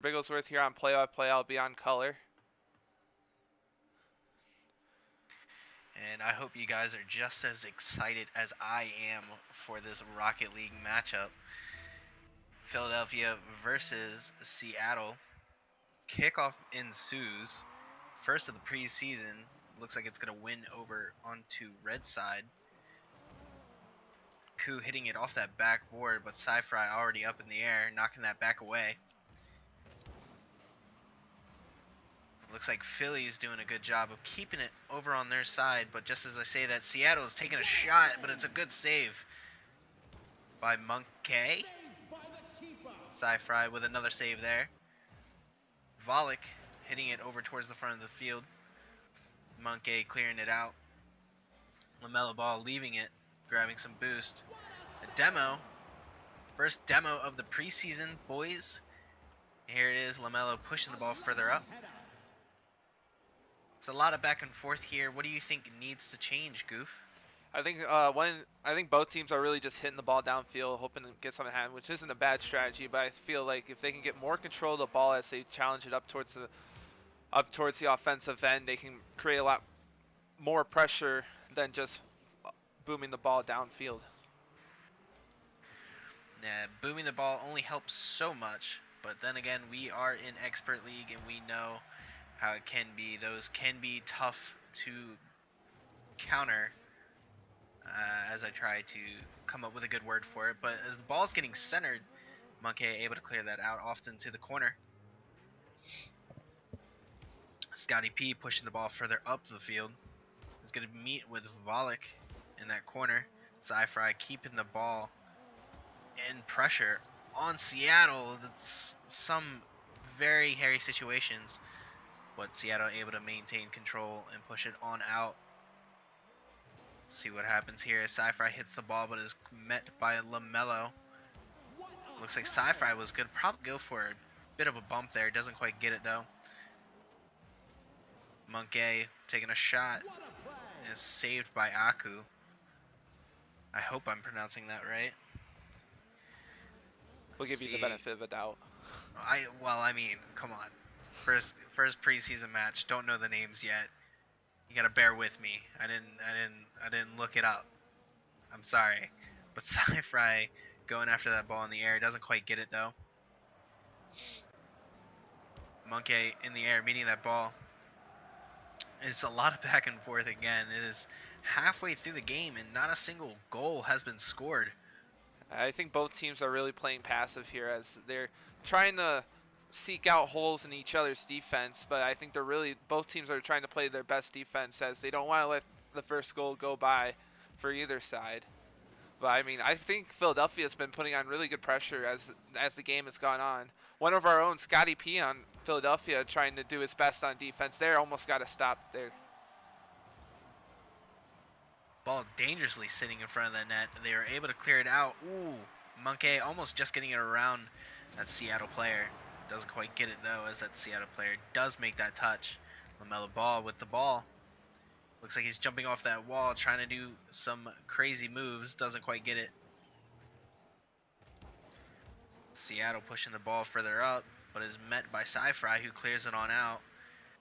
Bigglesworth here on Play by Play. I'll be on color. And I hope you guys are just as excited as I am for this Rocket League matchup. Philadelphia versus Seattle. Kickoff ensues. First of the preseason. Looks like it's going to win over onto red side. Ku hitting it off that backboard, but Sci-Fry already up in the air, knocking that back away. Looks like Philly's doing a good job of keeping it over on their side, but just as I say that, Seattle's taking a shot, but it's a good save by Monkey. Sci-Fry with another save there. Volek hitting it over towards the front of the field. Monkey clearing it out. LaMelo Ball leaving it, grabbing some boost. A demo. First demo of the preseason, boys. Here it is, LaMelo pushing the ball further up. It's a lot of back and forth here. What do you think needs to change, Goof? I think both teams are really just hitting the ball downfield, hoping to get something in hand, which isn't a bad strategy. But I feel like if they can get more control of the ball as they challenge it up towards the offensive end, they can create a lot more pressure than just booming the ball downfield. Yeah, booming the ball only helps so much, but then again, we are in Expert League and we know how it can be. Those can be tough to counter, as I try to come up with a good word for it. But as the ball's getting centered, Monkey able to clear that out often to the corner. Scotty P pushing the ball further up the field. He's going to meet with Volek in that corner. Sci-Fry keeping the ball in pressure on Seattle. That's some very hairy situations, but Seattle able to maintain control and push it on out. Let's see what happens here. Sci-Fry hits the ball but is met by LaMelo. Looks like Sci-Fry was good. Probably go for a bit of a bump there. Doesn't quite get it though. Monkey taking a shot is saved by Aku. I hope I'm pronouncing that right. We'll give you the benefit of a doubt. I mean, come on. First preseason match. Don't know the names yet. You gotta bear with me. I didn't look it up. I'm sorry. But Sci-Fry going after that ball in the air doesn't quite get it though. Monkey in the air meeting that ball. It's a lot of back and forth again. It is halfway through the game and not a single goal has been scored. I think both teams are really playing passive here as they're trying to seek out holes in each other's defense, but I think both teams are trying to play their best defense as they don't want to let the first goal go by for either side. But I mean, I think Philadelphia's been putting on really good pressure as the game has gone on. One of our own, Scotty P on Philadelphia, trying to do his best on defense there, almost got a stop there. Ball dangerously sitting in front of the net. They were able to clear it out. Ooh, Monkey almost just getting it around that Seattle player. Doesn't quite get it though, as that Seattle player does make that touch. LaMelo Ball with the ball. Looks like he's jumping off that wall, trying to do some crazy moves. Doesn't quite get it. Seattle pushing the ball further up, but is met by Sci-Fry, who clears it on out.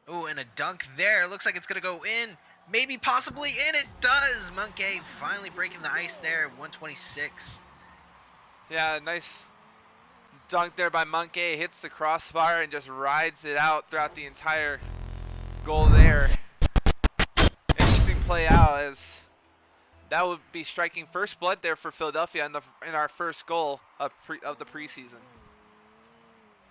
Oh, and a dunk there. Looks like it's going to go in. Maybe, possibly, and it does! Monkey finally breaking the ice there, 126. Yeah, nice dunk there by Monkey. Hits the crossbar and just rides it out throughout the entire goal there. Interesting play out as that would be striking first blood there for Philadelphia in our first goal of the preseason.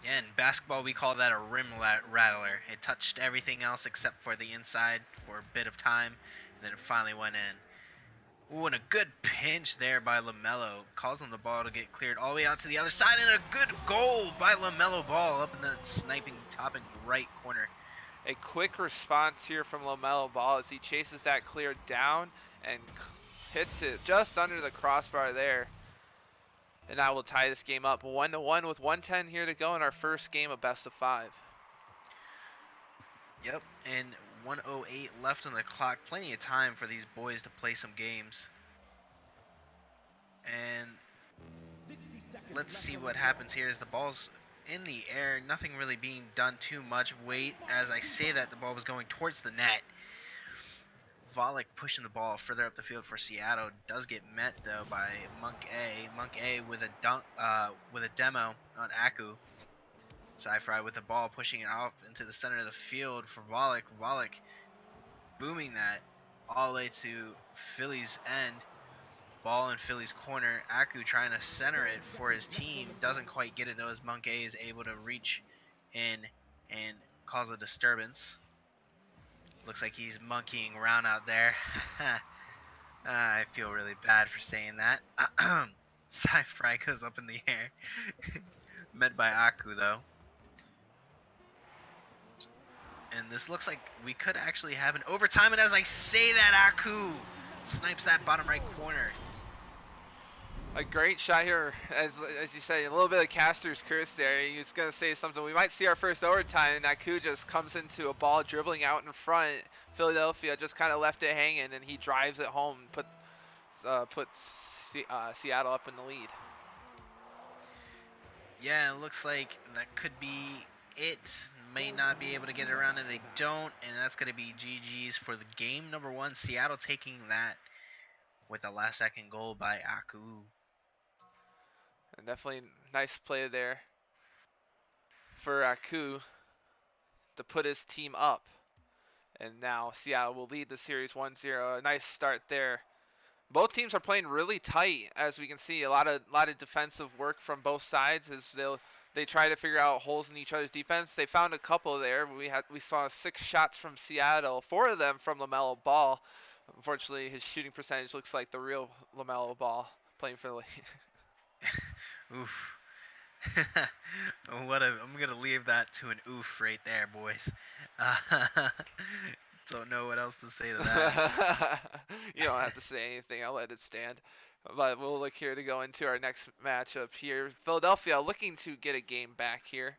Yeah, in basketball we call that a rim rattler. It touched everything else except for the inside for a bit of time, and then it finally went in. Ooh, and a good pinch there by LaMelo, causing the ball to get cleared all the way out to the other side, and a good goal by LaMelo Ball up in the sniping top and right corner. A quick response here from LaMelo Ball as he chases that clear down and hits it just under the crossbar there. And that will tie this game up 1-1 with 1:10 here to go in our first game of best of 5. Yep, and 1:08 left on the clock. Plenty of time for these boys to play some games. And let's see what happens here as the ball's in the air, nothing really being done too much. Wait, as I say that, the ball was going towards the net. Volek pushing the ball further up the field for Seattle does get met though by Monk A. Monk A with a demo on Aku. Sci-Fry with the ball pushing it off into the center of the field for Volek. Volek booming that all the way to Philly's end. Ball in Philly's corner. Aku trying to center it for his team. Doesn't quite get it though, as Monk A is able to reach in and cause a disturbance. Looks like he's monkeying around out there. I feel really bad for saying that. Sci-Fry goes up in the air. Met by Aku though. And this looks like we could actually have an overtime. And as I say that, Aku snipes that bottom right corner. A great shot here, as you say, a little bit of Caster's curse there. He was going to say something. We might see our first overtime, and Aku just comes into a ball dribbling out in front. Philadelphia just kind of left it hanging, and he drives it home and puts Seattle up in the lead. Yeah, it looks like that could be it. May not be able to get it around, and they don't, and that's going to be GG's for the game number 1. Seattle taking that with a last-second goal by Aku. And definitely nice play there for Aku to put his team up. And now Seattle will lead the series 1-0. A nice start there. Both teams are playing really tight, as we can see. A lot of defensive work from both sides as they try to figure out holes in each other's defense. They found a couple there. We saw 6 shots from Seattle, 4 of them from LaMelo Ball. Unfortunately, his shooting percentage looks like the real LaMelo Ball playing for the Oof. I'm gonna leave that to an oof right there, boys. Don't know what else to say to that. You don't have to say anything. I'll let it stand. But we'll look here to go into our next matchup here. Philadelphia looking to get a game back here.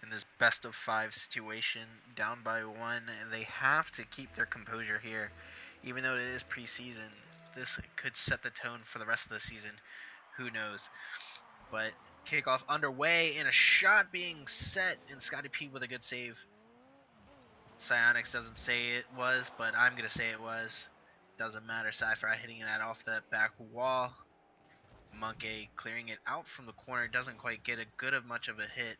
In this best of 5 situation, down by 1, and they have to keep their composure here. Even though it is preseason, this could set the tone for the rest of the season. Who knows? But kickoff underway and a shot being set, and Scotty P with a good save. Psyonix doesn't say it was, but I'm going to say it was. Doesn't matter. Sci-Fry hitting that off that back wall. Monk A clearing it out from the corner. Doesn't quite get much of a hit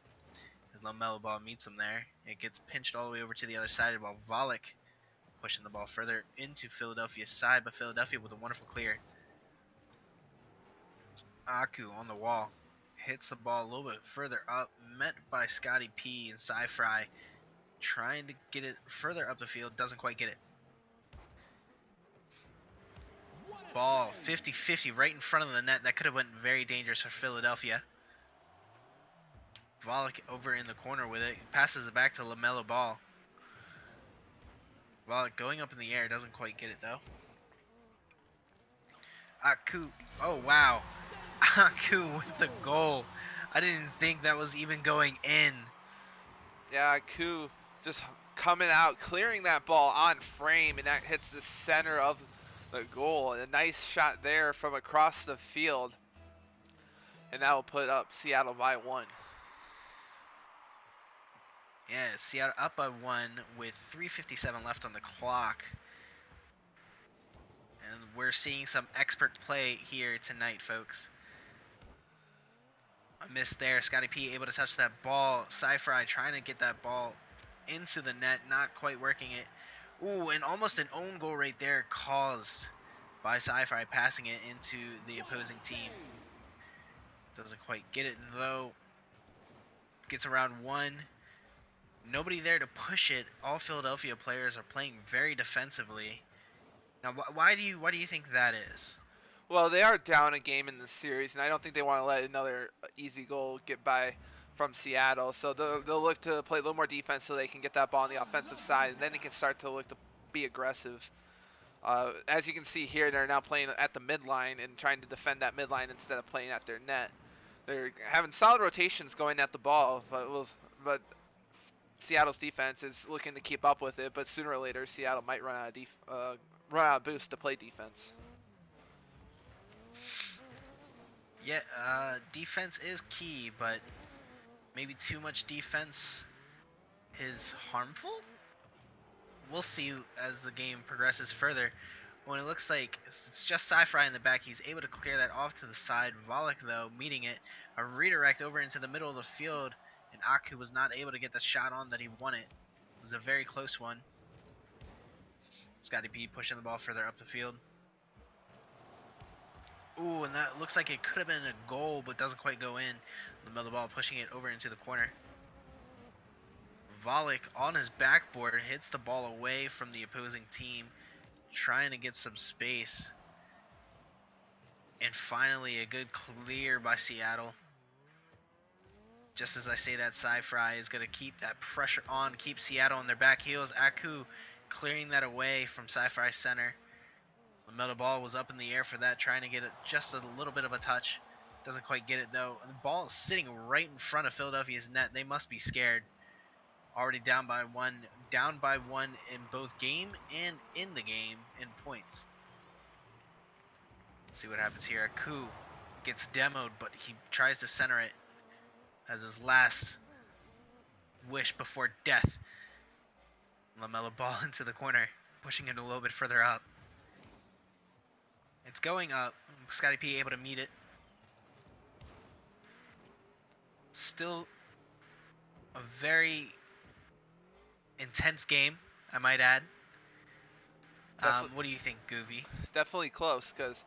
as LaMelo Ball meets him there. It gets pinched all the way over to the other side while Volek pushing the ball further into Philadelphia's side, but Philadelphia with a wonderful clear. Aku on the wall. Hits the ball a little bit further up. Met by Scotty P and Sci-Fry. Trying to get it further up the field. Doesn't quite get it. Ball 50-50 right in front of the net. That could have been very dangerous for Philadelphia. Volek over in the corner with it. Passes it back to LaMelo Ball. Volek going up in the air. Doesn't quite get it though. Aku. Oh wow. Aku with the goal. I didn't think that was even going in. Yeah, Aku just coming out, clearing that ball on frame, and that hits the center of the goal. A nice shot there from across the field. And that will put up Seattle by 1. Yeah, Seattle up by 1 with 3:57 left on the clock. And we're seeing some expert play here tonight, folks. A miss there. Scotty P able to touch that ball. Sci-Fry trying to get that ball into the net. Not quite working it. Ooh, and almost an own goal right there caused by Sci-Fry passing it into the opposing team. Doesn't quite get it though. Gets around 1. Nobody there to push it. All Philadelphia players are playing very defensively. Now, why do you think that is? Well, they are down a game in the series, and I don't think they want to let another easy goal get by from Seattle. So they'll look to play a little more defense so they can get that ball on the offensive side, and then they can start to look to be aggressive. As you can see here, they're now playing at the midline and trying to defend that midline instead of playing at their net. They're having solid rotations going at the ball, but Seattle's defense is looking to keep up with it. But sooner or later, Seattle might run out of boost to play defense. Yeah, defense is key, but maybe too much defense is harmful? We'll see as the game progresses further. When it looks like it's just Sci-Fry in the back, he's able to clear that off to the side. Volek, though, meeting it. A redirect over into the middle of the field, and Aku was not able to get the shot on that he wanted. It was a very close one. Scotty P pushing the ball further up the field. Ooh, and that looks like it could have been a goal, but doesn't quite go in. LaMelo Ball pushing it over into the corner. Volek on his backboard hits the ball away from the opposing team, trying to get some space. And finally, a good clear by Seattle. Just as I say that, Sci-Fry is going to keep that pressure on, keep Seattle on their back heels. Aku clearing that away from Sci-Fry center. LaMelo Ball was up in the air for that, trying to get it just a little bit of a touch. Doesn't quite get it, though. The ball is sitting right in front of Philadelphia's net. They must be scared. Already down by one in both game and in the game in points. Let's see what happens here. Aku gets demoed, but he tries to center it as his last wish before death. LaMelo Ball into the corner, pushing it a little bit further up. It's going up. Scotty P able to meet it. Still a very intense game, I might add. What do you think, Goovy? Definitely close, because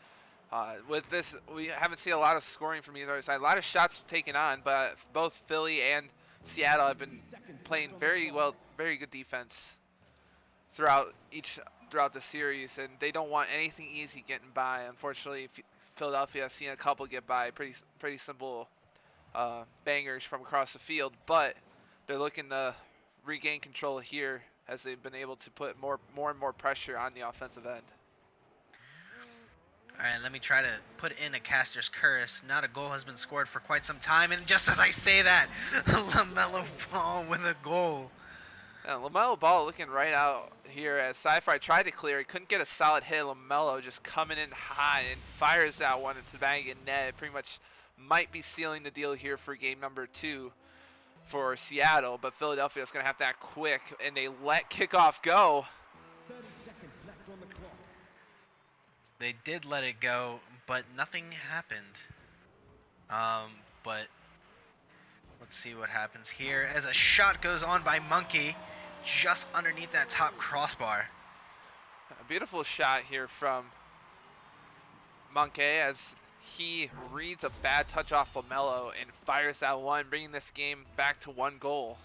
with this, we haven't seen a lot of scoring from either side. A lot of shots taken on, but both Philly and Seattle have been playing very good defense throughout the series, and they don't want anything easy getting by. Unfortunately, Philadelphia has seen a couple get by, pretty simple bangers from across the field, but they're looking to regain control here as they've been able to put more and more pressure on the offensive end. Alright, let me try to put in a caster's curse. Not a goal has been scored for quite some time, and just as I say that, LaMelo Ball with a goal. And LaMelo Ball looking right out here as Sci-Fi tried to clear. He couldn't get a solid hit. LaMelo just coming in high and fires that one into the bag and net. It pretty much might be sealing the deal here for game number 2 for Seattle, but Philadelphia is going to have to act quick, and they let kickoff go. 30 seconds left on the clock. They did let it go, but nothing happened. But let's see what happens here as a shot goes on by Monkey just underneath that top crossbar. A beautiful shot here from Monkey as he reads a bad touch off LaMelo and fires that one, bringing this game back to 1 goal.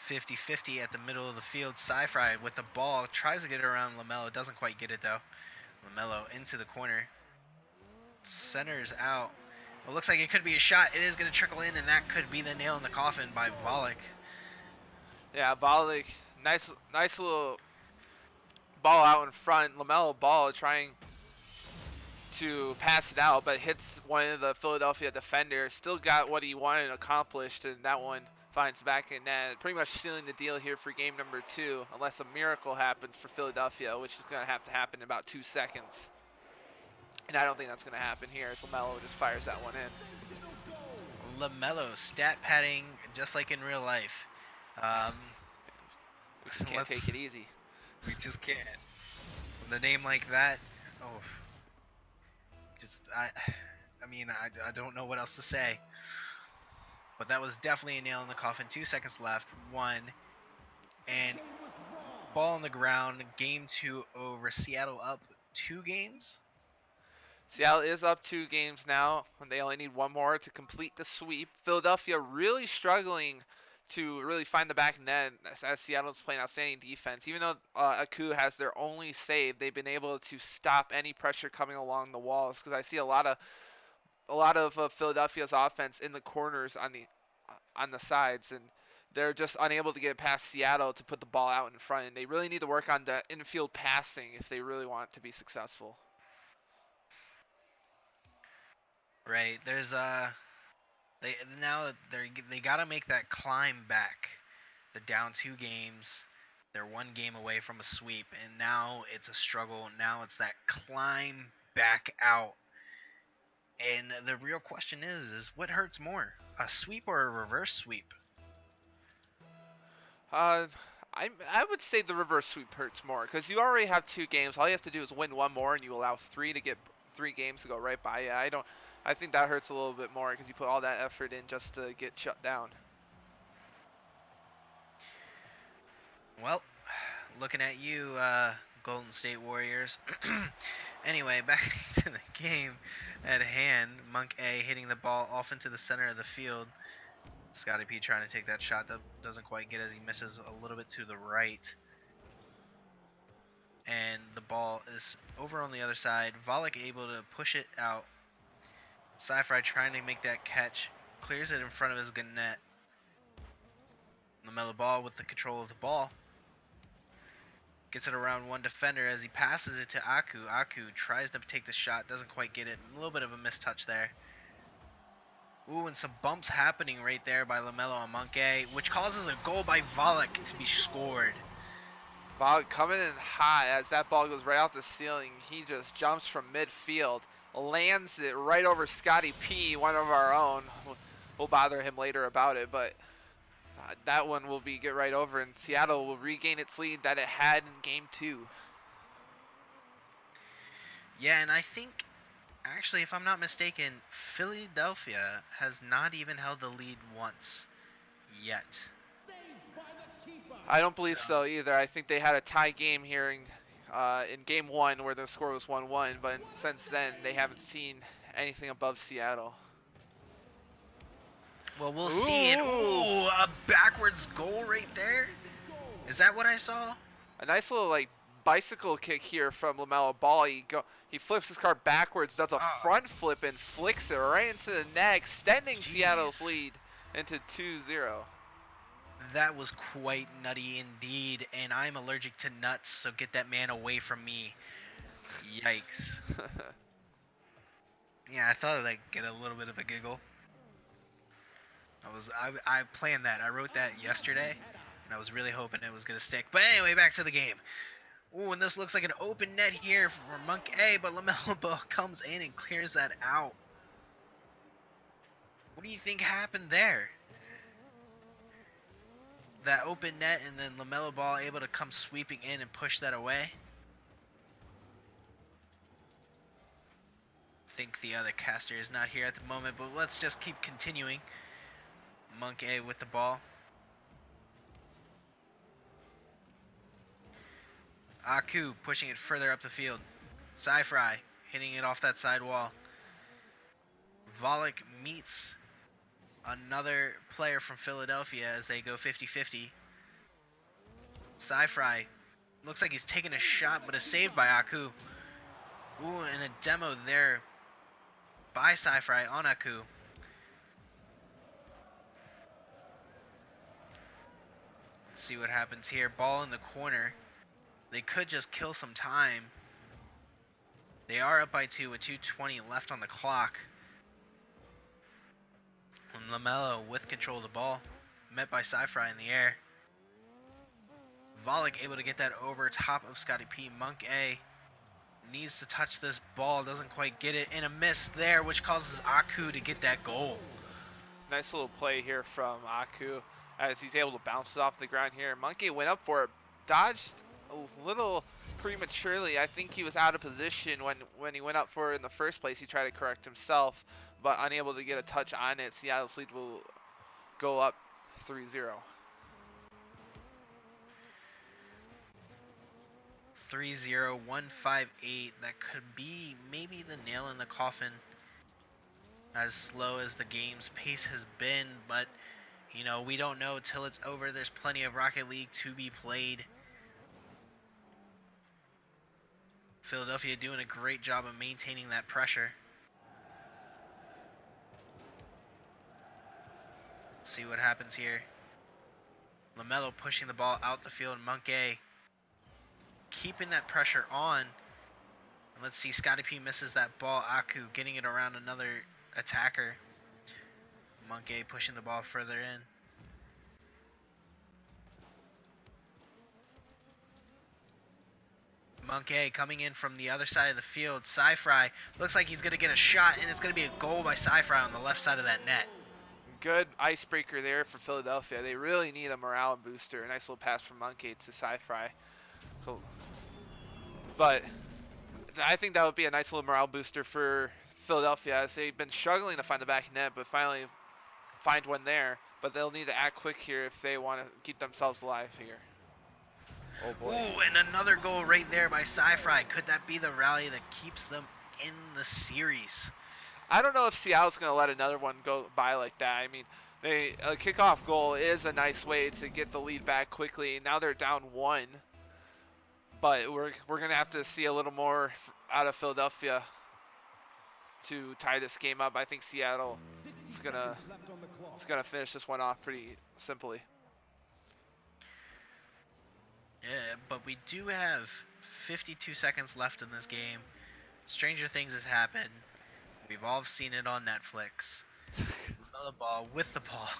50-50 at the middle of the field. Sci-Fry with the ball tries to get it around LaMelo, doesn't quite get it though. LaMelo into the corner, centers out. It looks like it could be a shot. It is going to trickle in, and that could be the nail in the coffin by Volek. Yeah, Volek, nice little ball out in front. LaMelo Ball trying to pass it out, but hits one of the Philadelphia defenders. Still got what he wanted accomplished, and that one finds back in net. Pretty much sealing the deal here for game number 2, unless a miracle happens for Philadelphia, which is going to have to happen in about 2 seconds. And I don't think that's going to happen here as LaMelo just fires that one in. LaMelo stat padding just like in real life. We just can't take it easy. We just can't. With a name like that, I don't know what else to say. But that was definitely a nail in the coffin. 2 seconds left. 1. And ball on the ground. Game 2 over. Seattle up 2 games. Seattle is up 2 games now, and they only need 1 more to complete the sweep. Philadelphia really struggling to really find the back net as Seattle's playing outstanding defense. Even though Aku has their only save, they've been able to stop any pressure coming along the walls, because I see a lot of Philadelphia's offense in the corners on the sides, and they're just unable to get past Seattle to put the ball out in front. And they really need to work on the infield passing if they really want to be successful. Right. There's they gotta make that climb back. They're down 2 games. They're one game away from a sweep, and now it's a struggle. Now it's that climb back out. And the real question is what hurts more, a sweep or a reverse sweep? Uh, I would say the reverse sweep hurts more because you already have 2 games. All you have to do is win one more, and you allow 3 games to go right by you. I think that hurts a little bit more because you put all that effort in just to get shut down. Well, looking at you, Golden State Warriors. Anyway, back to the game at hand. Monk A hitting the ball off into the center of the field. Scotty P trying to take that shot that doesn't quite get as he misses a little bit to the right. And the ball is over on the other side. Volek able to push it out. Sci-Fri trying to make that catch. Clears it in front of his good net. LaMelo Ball with the control of the ball. Gets it around one defender as he passes it to Aku. Aku tries to take the shot, doesn't quite get it. A little bit of a mistouch there. Ooh, and some bumps happening right there by LaMelo on Monk-A, which causes a goal by Volek to be scored. Volek coming in hot as that ball goes right off the ceiling. He just jumps from midfield, lands it right over Scotty P, one of our own. We'll bother him later about it, but that one will get right over, and Seattle will regain its lead that it had in Game 2. Yeah, and I think, actually, if I'm not mistaken, Philadelphia has not even held the lead once yet. I don't believe so either. I think they had a tie game here in Game 1 where the score was 1-1, but since then they haven't seen anything above Seattle. Well, we'll see it. Ooh, a backwards goal right there. Is that what I saw? A nice little bicycle kick here from LaMelo Ball. He flips his car backwards, does a front flip, and flicks it right into the net, extending Seattle's lead into 2-0. That was quite nutty indeed, and I'm allergic to nuts, so get that man away from me. Yikes. Yeah, I thought I'd get a little bit of a giggle. I planned that. I wrote that yesterday, and I was really hoping it was going to stick. But anyway, back to the game. Ooh, and this looks like an open net here for Monk A, but LaMelo Ball comes in and clears that out. What do you think happened there? That open net, and then LaMelo Ball able to come sweeping in and push that away. I think the other caster is not here at the moment, but let's just keep continuing. Monk A with the ball. Aku pushing it further up the field. Sci-Fri hitting it off that side wall. Volek meets another player from Philadelphia as they go 50-50. Sci-Fri looks like he's taking a shot, but is saved by Aku. Ooh, and a demo there by Sci-Fri on Aku. Let's see what happens here. Ball in the corner. They could just kill some time. They are up by 2 with 2:20 left on the clock. And LaMelo with control of the ball. Met by Sci-Fri in the air. Volek able to get that over top of Scotty P. Monk A needs to touch this ball. Doesn't quite get it. And a miss there, which causes Aku to get that goal. Nice little play here from Aku as he's able to bounce it off the ground here. Monkey went up for it. Dodged a little prematurely. I think he was out of position when he went up for it in the first place. He tried to correct himself, but unable to get a touch on it. Seattle's lead will go up 3-0. 3-0, 158. That could be maybe the nail in the coffin. As slow as the game's pace has been, but you know, we don't know till it's over. There's plenty of Rocket League to be played. Philadelphia doing a great job of maintaining that pressure. Let's see what happens here. LaMelo pushing the ball out the field. Monk A keeping that pressure on. And let's see, Scotty P misses that ball. Aku getting it around another attacker. Monk A pushing the ball further in. Monkey coming in from the other side of the field. Sci-Fry looks like he's going to get a shot, and it's going to be a goal by Sci-Fry on the left side of that net. Good icebreaker there for Philadelphia. They really need a morale booster. A nice little pass from Monkey to Sci-Fry. So, but I think that would be a nice little morale booster for Philadelphia, as they've been struggling to find the back net, but finally find one there. But they'll need to act quick here if they want to keep themselves alive here. Oh boy. Ooh, and another goal right there by Sci-Fry. Could that be the rally that keeps them in the series? I don't know if Seattle's going to let another one go by like that. I mean, a kickoff goal is a nice way to get the lead back quickly. Now they're down 1. But we're going to have to see a little more out of Philadelphia to tie this game up. I think Seattle is going to finish this one off pretty simply. Yeah, but we do have 52 seconds left in this game. Stranger things has happened. We've all seen it on Netflix. Another ball with the ball.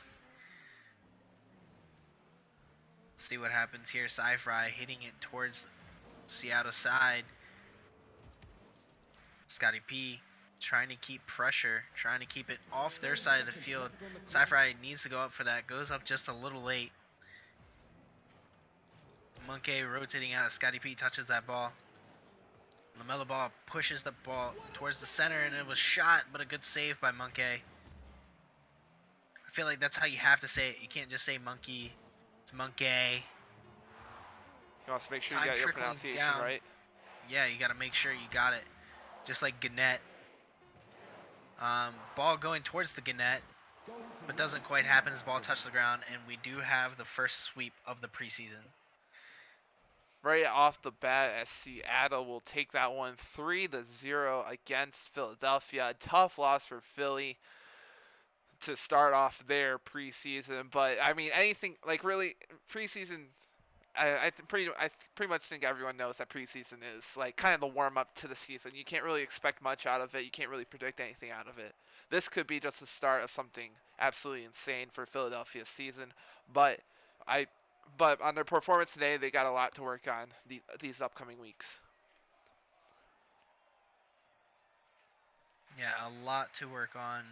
Let's see what happens here. Sci-Fry hitting it towards Seattle side. Scotty P trying to keep pressure, trying to keep it off their side of the field. Sci-Fry needs to go up for that. Goes up just a little late. Monkey rotating out. Scotty P touches that ball. LaMelo Ball pushes the ball towards the center, and it was shot, but a good save by Monkey. I feel like that's how you have to say it. You can't just say Monkey. It's Monkey. You want to make sure you got your pronunciation right. Yeah, you got to make sure you got it. Just like Gannett. Ball going towards the Gannett, but doesn't quite happen as ball touched the ground, and we do have the first sweep of the preseason. Right off the bat, as Seattle will take that one 3-0 against Philadelphia. A tough loss for Philly to start off their preseason, but I mean, anything like really preseason. I pretty much think everyone knows that preseason is like kind of the warm up to the season. You can't really expect much out of it. You can't really predict anything out of it. This could be just the start of something absolutely insane for Philadelphia's season, but on their performance today, they got a lot to work on these upcoming weeks. Yeah, a lot to work on.